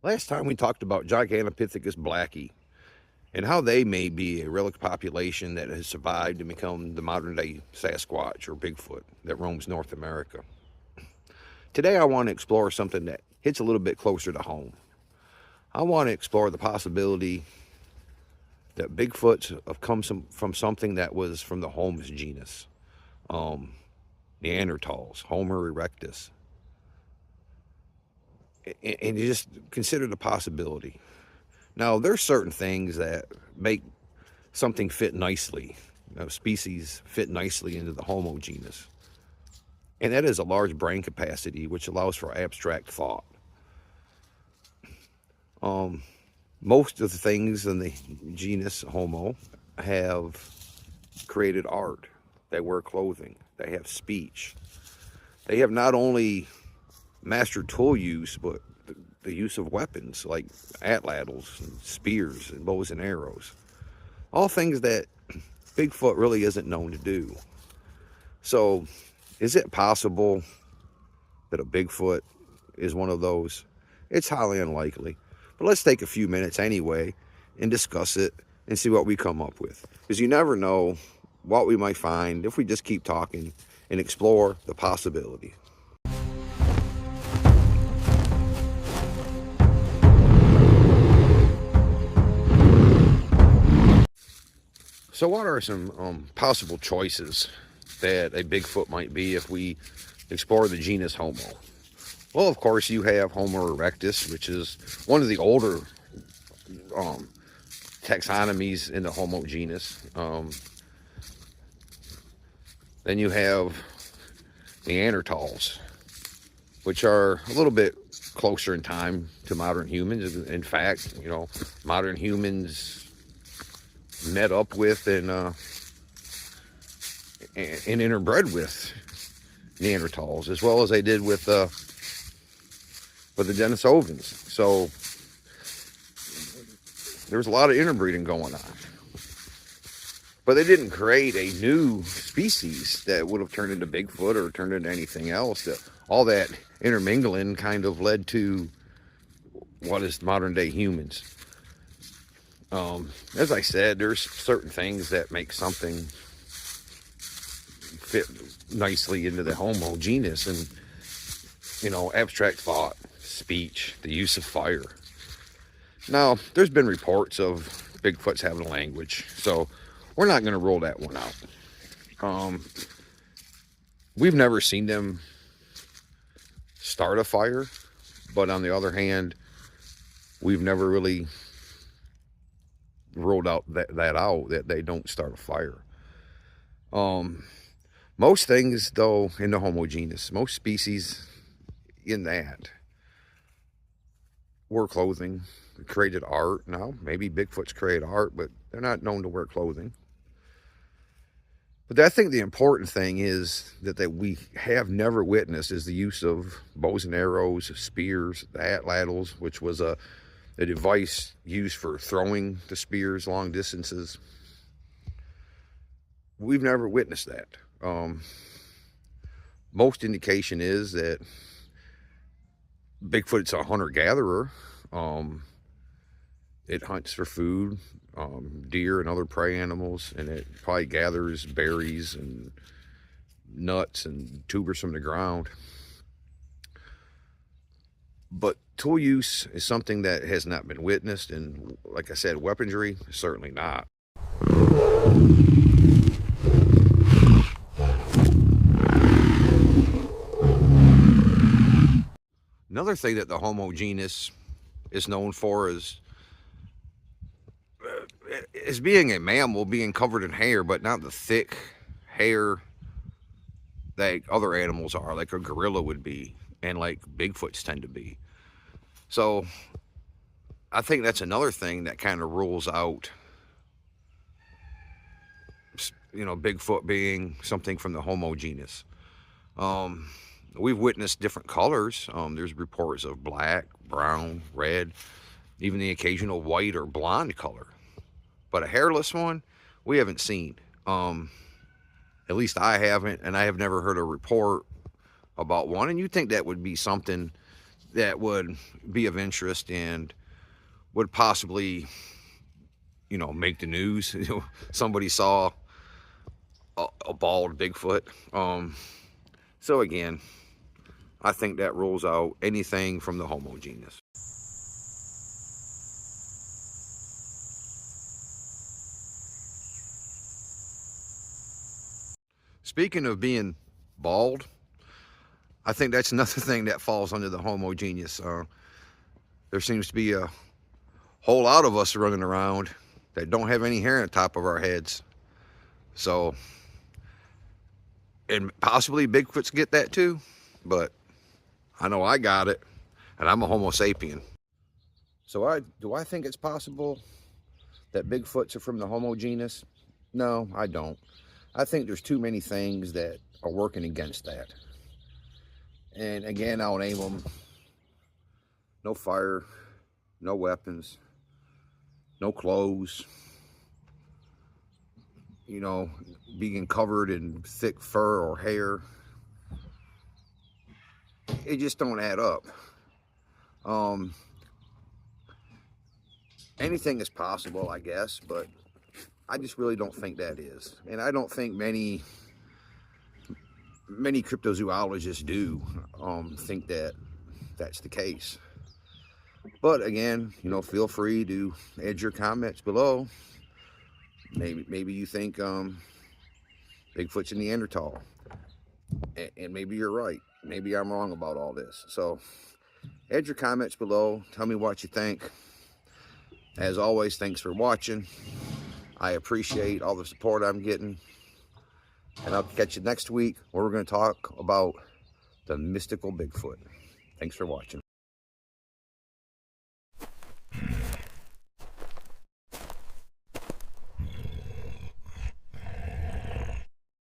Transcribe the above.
Last time we talked about Gigantopithecus blackie and how they may be a relic population that has survived and become the modern day Sasquatch or Bigfoot that roams North America. Today I want to explore something that hits a little bit closer to home. I want to explore the possibility that Bigfoots have come from something that was from the homo genus. Neanderthals, Homo erectus. And you just consider the possibility. Now, there's certain things that make something fit nicely, species fit nicely into the Homo genus. And that is a large brain capacity, which allows for abstract thought. Most of the things in the genus Homo have created art. They wear clothing. They have speech. They have not only mastered tool use, but the use of weapons like atlatls and spears and bows and arrows. All things that Bigfoot really isn't known to do. So, is it possible that a Bigfoot is one of those? It's highly unlikely. But let's take a few minutes anyway and discuss it and see what we come up with. Because you never know what we might find if we just keep talking and explore the possibility. So what are some possible choices that a Bigfoot might be if we explore the genus Homo? Well, of course, you have Homo erectus, which is one of the older taxonomies in the Homo genus. Then you have Neanderthals, which are a little bit closer in time to modern humans. In fact, modern humans met up with and interbred with Neanderthals, as well as they did with the Denisovans. So there's a lot of interbreeding going on. But they didn't create a new species that would have turned into Bigfoot or turned into anything else. All that intermingling kind of led to what is modern day humans. As I said, there's certain things that make something fit nicely into the Homo genus, and abstract thought, speech, the use of fire. Now, there's been reports of Bigfoots having a language, so we're not going to rule that one out. We've never seen them start a fire, but on the other hand, we've never really ruled out that they don't start a fire. Most things, though, in the Homo genus, most species in that wear clothing, created art. Now, maybe Bigfoots create art, but they're not known to wear clothing. But I think the important thing is that we have never witnessed is the use of bows and arrows, spears, the atlatls, which was a device used for throwing the spears long distances. We've never witnessed that. Most indication is that Bigfoot's a hunter-gatherer. It hunts for food, deer and other prey animals, and it probably gathers berries and nuts and tubers from the ground. But tool use is something that has not been witnessed, and like I said, weaponry, certainly not. Another thing that the Homo genus is known for is being a mammal, being covered in hair, but not the thick hair that other animals are, like a gorilla would be, and like Bigfoots tend to be. So I think that's another thing that kind of rules out, Bigfoot being something from the Homo genus. We've witnessed different colors. There's reports of black, brown, red, even the occasional white or blonde color. But a hairless one, we haven't seen. At least I haven't, and I have never heard a report about one. And you'd think that would be something that would be of interest and would possibly, you know, make the news. You know, somebody saw a bald Bigfoot. So again, I think that rules out anything from the Homo genus. Speaking of being bald, I think that's another thing that falls under the Homo genus. There seems to be a whole lot of us running around that don't have any hair on the top of our heads. So, and possibly Bigfoots get that too, but I know I got it, and I'm a Homo sapien. So do I think it's possible that Bigfoots are from the Homo genus? No, I don't. I think there's too many things that are working against that. And again, I'll name them: no fire, no weapons, no clothes, you know, being covered in thick fur or hair. It just don't add up. Anything is possible, I guess, but I just really don't think that is. And I don't think many cryptozoologists do think that that's the case. But again, you know, feel free to add your comments below. Maybe you think Bigfoot's a Neanderthal, and maybe you're right. Maybe I'm wrong about all this. So add your comments below. Tell me what you think. As always, thanks for watching. I appreciate all the support I'm getting. And I'll catch you next week where we're going to talk about the mystical Bigfoot. Thanks for watching.